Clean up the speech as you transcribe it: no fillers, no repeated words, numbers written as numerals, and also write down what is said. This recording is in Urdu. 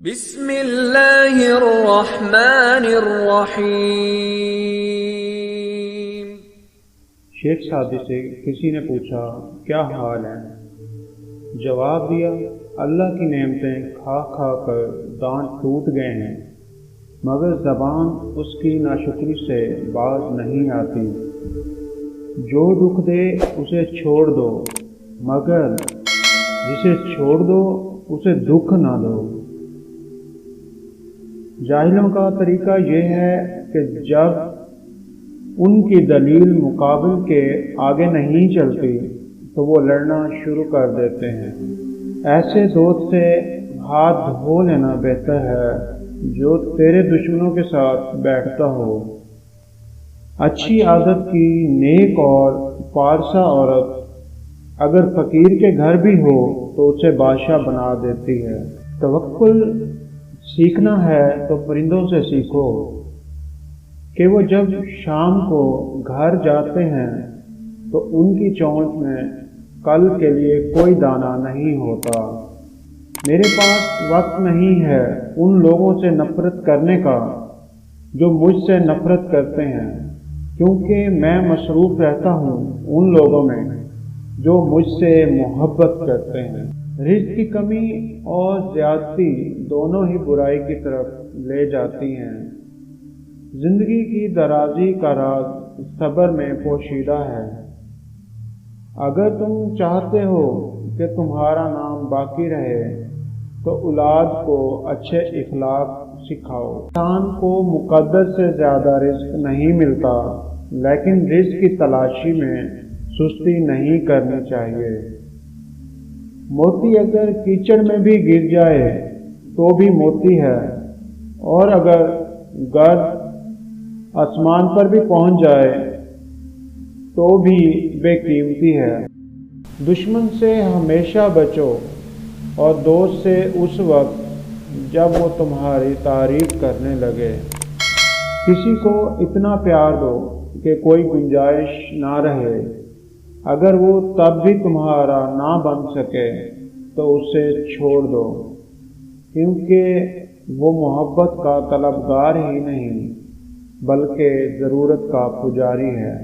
بسم اللہ الرحمن الرحیم۔ شیخ سعدی سے کسی نے پوچھا کیا حال ہے؟ جواب دیا اللہ کی نعمتیں کھا کھا کر دانت ٹوٹ گئے ہیں، مگر زبان اس کی ناشکری سے باز نہیں آتی۔ جو دکھ دے اسے چھوڑ دو، مگر جسے چھوڑ دو اسے دکھ نہ دو۔ جاہلوں کا طریقہ یہ ہے کہ جب ان کی دلیل مقابل کے آگے نہیں چلتی تو وہ لڑنا شروع کر دیتے ہیں۔ ایسے دوست سے ہاتھ دھو لینا بہتر ہے جو تیرے دشمنوں کے ساتھ بیٹھتا ہو۔ اچھی عادت کی نیک اور پارسا عورت اگر فقیر کے گھر بھی ہو تو اسے بادشاہ بنا دیتی ہے۔ توکل سیکھنا ہے تو پرندوں سے سیکھو کہ وہ جب شام کو گھر جاتے ہیں تو ان کی چونچ میں کل کے لیے کوئی دانہ نہیں ہوتا۔ میرے پاس وقت نہیں ہے ان لوگوں سے نفرت کرنے کا جو مجھ سے نفرت کرتے ہیں، کیونکہ میں مصروف رہتا ہوں ان لوگوں میں جو مجھ سے محبت کرتے ہیں۔ رزق کی کمی اور زیادتی دونوں ہی برائی کی طرف لے جاتی ہیں۔ زندگی کی درازی کا راز صبر میں پوشیدہ ہے۔ اگر تم چاہتے ہو کہ تمہارا نام باقی رہے تو اولاد کو اچھے اخلاق سکھاؤ۔ انسان کو مقدر سے زیادہ رزق نہیں ملتا، لیکن رزق کی تلاشی میں سستی نہیں کرنی چاہیے۔ موتی اگر کیچڑ میں بھی گر جائے تو بھی موتی ہے، اور اگر گرد آسمان پر بھی پہنچ جائے تو بھی بے قیمتی ہے۔ دشمن سے ہمیشہ بچو اور دوست سے اس وقت جب وہ تمہاری تعریف کرنے لگے۔ کسی کو اتنا پیار دو کہ کوئی گنجائش نہ رہے، اگر وہ تب بھی تمہارا نہ بن سکے تو اسے چھوڑ دو، کیونکہ وہ محبت کا طلبگار ہی نہیں بلکہ ضرورت کا پجاری ہے۔